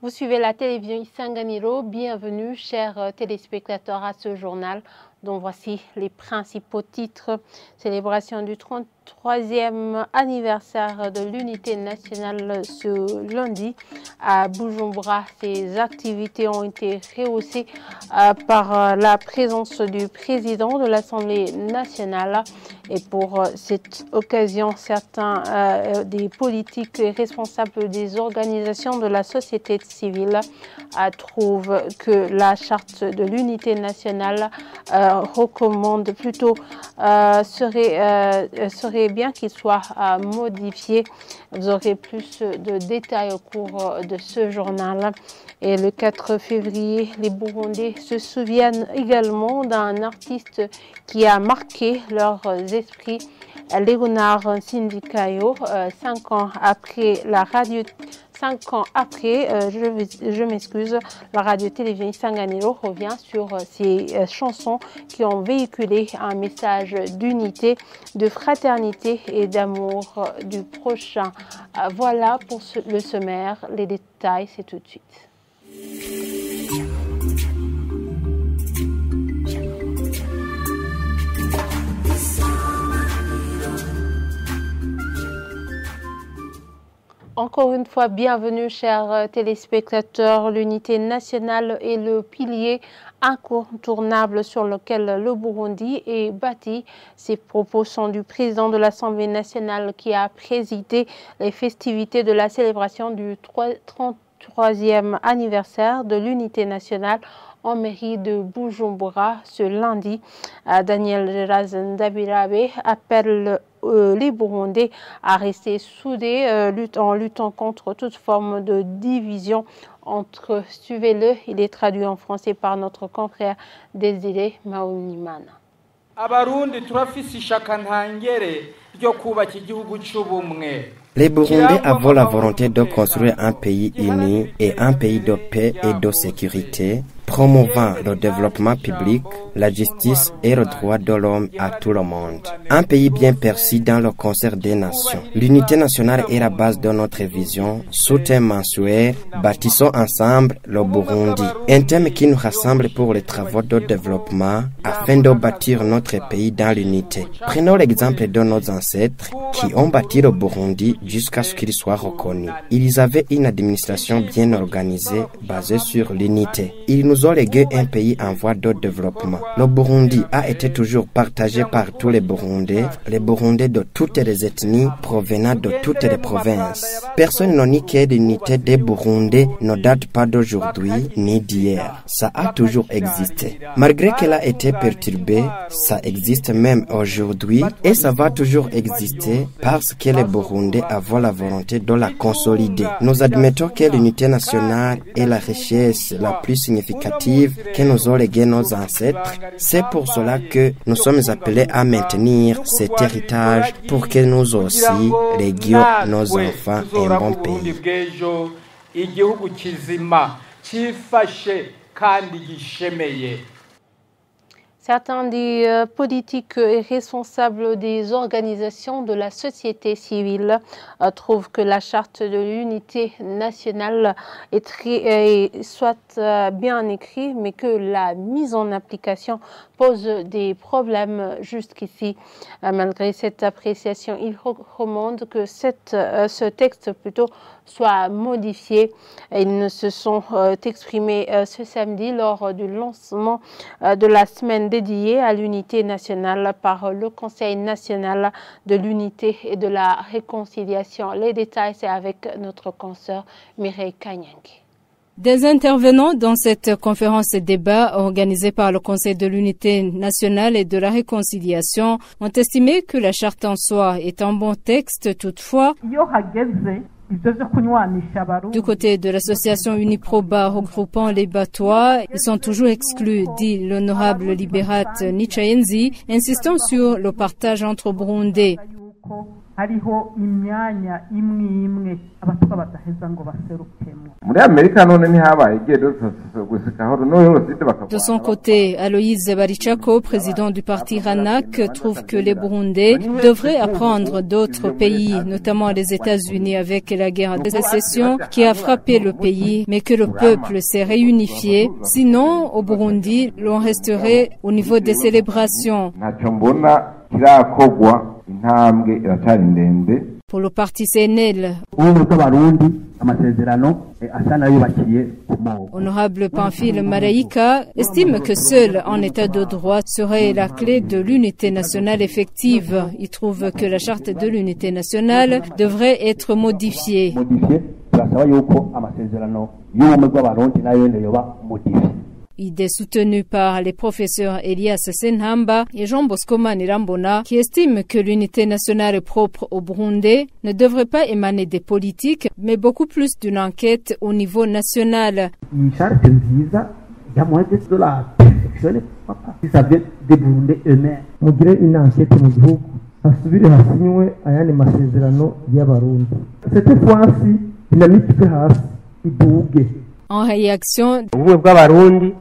Vous suivez la télévision Isanganiro. Bienvenue, chers téléspectateurs, à ce journal dont voici les principaux titres. Célébration du 33e anniversaire de l'unité nationale ce lundi à Bujumbura. Ces activités ont été rehaussées par la présence du président de l'Assemblée nationale. Et pour cette occasion, certains des politiques responsables des organisations de la société civile trouvent que la charte de l'unité nationale recommande plutôt serait bien qu'il soit modifié. Vous aurez plus de détails au cours de ce journal. Et le 4 février, les Burundais se souviennent également d'un artiste qui a marqué leurs esprits, Léonard Sindikayo. 5 ans après la radio. 5 ans après, je m'excuse, la radio-télévision Isanganiro revient sur ces chansons qui ont véhiculé un message d'unité, de fraternité et d'amour du prochain. Voilà pour le sommaire. Les détails, c'est tout de suite. Encore une fois, bienvenue, chers téléspectateurs. L'unité nationale est le pilier incontournable sur lequel le Burundi est bâti. Ces propos sont du président de l'Assemblée nationale qui a présidé les festivités de la célébration du 33e anniversaire de l'unité nationale en mairie de Bujumbura ce lundi. Daniel Razendabirabe appelle les Burundais à rester soudés en luttant contre toute forme de division entre. Suivez-le, il est traduit en français par notre confrère Désiré Maunimana. Les Burundais avons la volonté de construire un pays uni et un pays de paix et de sécurité, promouvant le développement public, la justice et le droit de l'homme à tout le monde. Un pays bien perçu dans le concert des nations. L'unité nationale est la base de notre vision. Sous thème mensuel, bâtissons ensemble le Burundi. Un thème qui nous rassemble pour les travaux de développement afin de bâtir notre pays dans l'unité. Prenons l'exemple de nos ancêtres qui ont bâti le Burundi jusqu'à ce qu'il soit reconnu. Ils avaient une administration bien organisée basée sur l'unité. Ils nous ont légué un pays en voie de développement. Le Burundi a été toujours partagé par tous les Burundais de toutes les ethnies provenant de toutes les provinces. Personne n'a nié que l'unité des Burundais ne date pas d'aujourd'hui ni d'hier. Ça a toujours existé. Malgré qu'elle a été perturbée, ça existe même aujourd'hui et ça va toujours exister parce que les Burundais avons la volonté de la consolider. Nous admettons que l'unité nationale est la richesse la plus significative que nous ont légué nos ancêtres. C'est pour cela que nous sommes appelés à maintenir cet héritage pour que nous aussi léguions nos enfants un bon pays. Certains des politiques et responsables des organisations de la société civile trouvent que la charte de l'unité nationale est soit bien écrite, mais que la mise en application pose des problèmes jusqu'ici. Malgré cette appréciation, ils recommandent que ce texte soit modifié. Ils se sont exprimés ce samedi lors du lancement de la semaine dédiée à l'unité nationale par le Conseil national de l'unité et de la réconciliation. Les détails, c'est avec notre consoeur Mireille Kanyangi. Des intervenants dans cette conférence et débat organisée par le Conseil de l'unité nationale et de la réconciliation ont estimé que la charte en soi est un bon texte. Toutefois, du côté de l'association Uniproba regroupant les Batois, ils sont toujours exclus, dit l'honorable Libérate Nichayenzi, insistant sur le partage entre Burundais. hariho imyanya imwe imwe abatwa badaheza ngo baserukemo. De son côté, Aloïse Barichako, président du parti RANAC, trouve que les Burundais devraient apprendre d'autres pays, notamment les États-Unis avec la guerre de sécession qui a frappé le pays, mais que le peuple s'est réunifié. Sinon, au Burundi, l'on resterait au niveau des célébrations. Pour le parti CNL, Honorable Pamphile Maraïka estime que seul un état de droit serait la clé de l'unité nationale effective. Il trouve que la charte de l'unité nationale devrait être modifiée. Idée soutenue par les professeurs Elias Senhamba et Jean Bosco Manirambona, qui estiment que l'unité nationale propre au Burundi ne devrait pas émaner des politiques, mais beaucoup plus d'une enquête au niveau national. En réaction,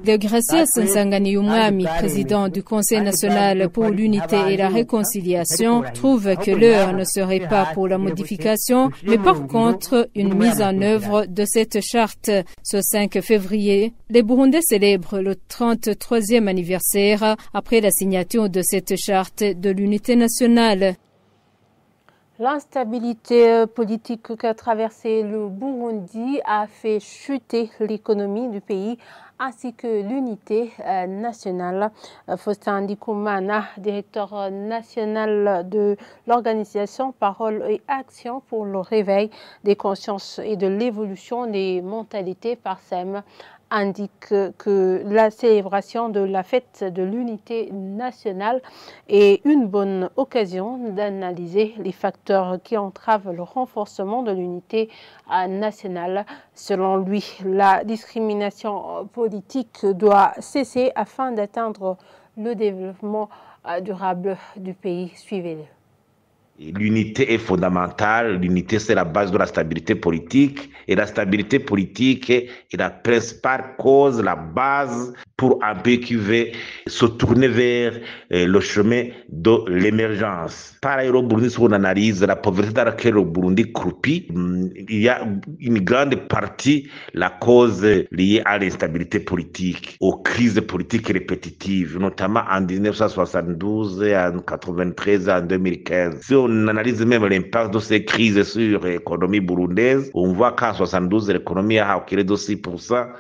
Degracias Nsanganiyumwami, président du Conseil national pour l'unité et la réconciliation, trouve que l'heure ne serait pas pour la modification, mais par contre une mise en œuvre de cette charte. Ce 5 février, les Burundais célèbrent le 33e anniversaire après la signature de cette charte de l'unité nationale. L'instabilité politique qu'a traversé le Burundi a fait chuter l'économie du pays ainsi que l'unité nationale. Faustin Ndikumana, directeur national de l'organisation Parole et Action pour le réveil des consciences et de l'évolution des mentalités PARSEM, indique que la célébration de la fête de l'unité nationale est une bonne occasion d'analyser les facteurs qui entravent le renforcement de l'unité nationale. Selon lui, la discrimination politique doit cesser afin d'atteindre le développement durable du pays. Suivez-le. L'unité est fondamentale, l'unité c'est la base de la stabilité politique et la stabilité politique est la principale cause, la base pour un pays qui veut se tourner vers le chemin de l'émergence. Par ailleurs, au Burundi, si on analyse la pauvreté dans laquelle le Burundi croupit, il y a une grande partie la cause liée à l'instabilité politique, aux crises politiques répétitives, notamment en 1972, en 1993, en 2015. Si on analyse même l'impact de ces crises sur l'économie burundaise, on voit qu'en 1972, l'économie a reculé de 6%,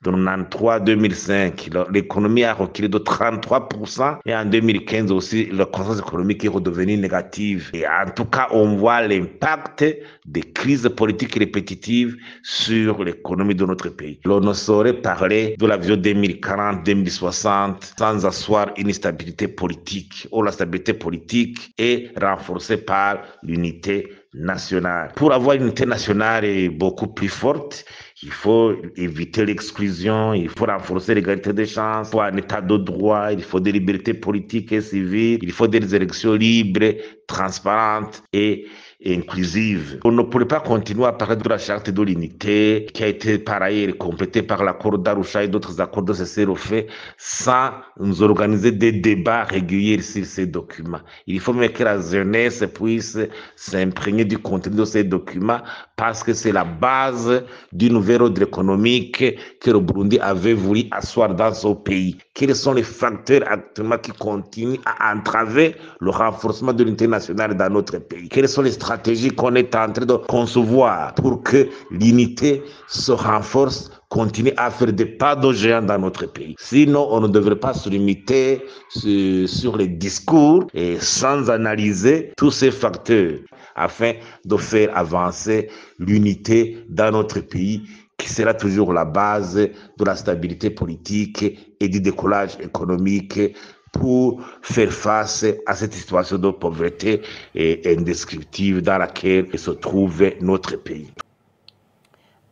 de 1993 à 2005, l'économie a reculé de 33%, et en 2015 aussi, la croissance économique est redevenue négative. Et en tout cas, on voit l'impact des crises politiques répétitives sur l'économie de notre pays. On ne saurait parler de la vision 2040-2060 sans asseoir une stabilité politique, ou la stabilité politique est renforcée par l'unité nationale. Pour avoir une unité nationale beaucoup plus forte, il faut éviter l'exclusion, il faut renforcer l'égalité des chances, il faut un état de droit, il faut des libertés politiques et civiles, il faut des élections libres, transparentes et inclusive. On ne pourrait pas continuer à parler de la charte de l'unité qui a été par ailleurs complétée par l'accord d'Arusha et d'autres accords de cessez-le-feu sans nous organiser des débats réguliers sur ces documents. Il faut même que la jeunesse puisse s'imprégner du contenu de ces documents parce que c'est la base du nouvel ordre économique que le Burundi avait voulu asseoir dans son pays. Quels sont les facteurs actuellement qui continuent à entraver le renforcement de l'unité nationale dans notre pays? Quelles sont les stratégies qu'on est en train de concevoir pour que l'unité se renforce, continue à faire des pas de géant dans notre pays? Sinon, on ne devrait pas se limiter sur les discours et sans analyser tous ces facteurs afin de faire avancer l'unité dans notre pays, qui sera toujours la base de la stabilité politique et du décollage économique pour faire face à cette situation de pauvreté indescriptible dans laquelle se trouve notre pays.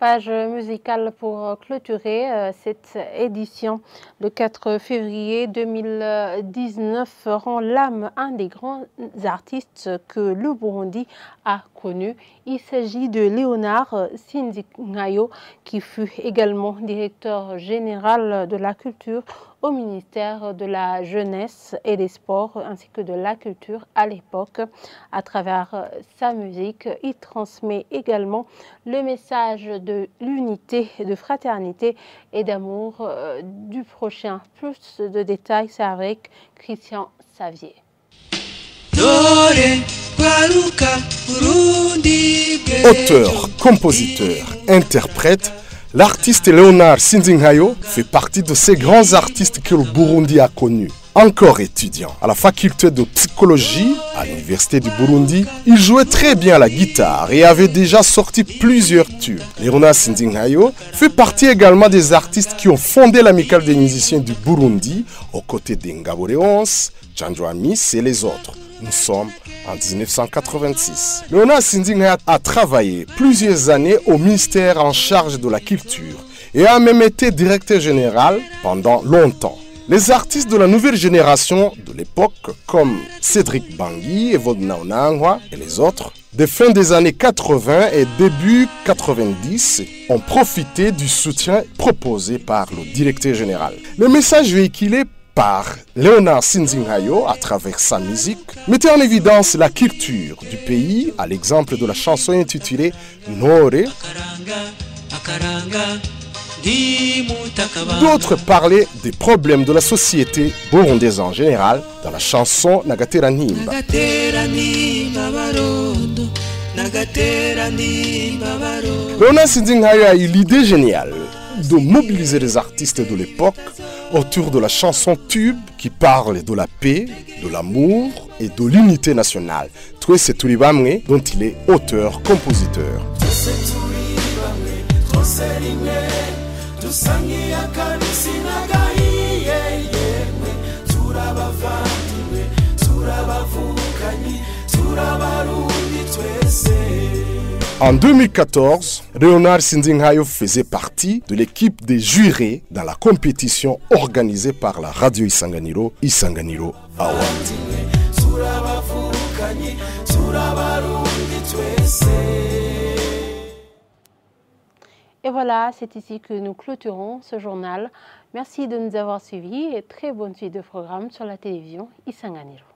Page musicale pour clôturer cette édition. Le 4 février 2019 rend l'âme un des grands artistes que le Burundi a connu. Il s'agit de Léonard Sinzinkayo, qui fut également directeur général de la culture au ministère de la Jeunesse et des Sports ainsi que de la culture à l'époque. À travers sa musique, il transmet également le message de l'unité, de fraternité et d'amour du prochain. Plus de détails, c'est avec Christian Savier. Auteur, compositeur, interprète, l'artiste Léonard Sinzinkayo fait partie de ces grands artistes que le Burundi a connus. Encore étudiant à la faculté de psychologie à l'université du Burundi, il jouait très bien la guitare et avait déjà sorti plusieurs tubes. Léonard Sinzinkayo fait partie également des artistes qui ont fondé l'amicale des musiciens du Burundi aux côtés d'Engabo Léonce, Tchandro Amis et les autres. Nous sommes en 1986. Léonard Sinzinkayo a travaillé plusieurs années au ministère en charge de la culture et a même été directeur général pendant longtemps. Les artistes de la nouvelle génération de l'époque, comme Cédric Bangui, Evode Naonangwa et les autres, de fin des années 80 et début 90, ont profité du soutien proposé par le directeur général. Le message véhiculé par Léonard Sinzinkayo à travers sa musique mettait en évidence la culture du pays, à l'exemple de la chanson intitulée Nore. D'autres parlaient des problèmes de la société burundaise en général dans la chanson Nagatera Nimba. Léonard Sinzinkayo a eu l'idée géniale de mobiliser les artistes de l'époque autour de la chanson tube qui parle de la paix, de l'amour et de l'unité nationale. Twese turi bamwe, dont il est auteur-compositeur. En 2014, Léonard Sinzinkayo faisait partie de l'équipe des jurés dans la compétition organisée par la radio Isanganiro, Isanganiro Award. Et voilà, c'est ici que nous clôturons ce journal. Merci de nous avoir suivis et très bonne suite de programme sur la télévision Isanganiro.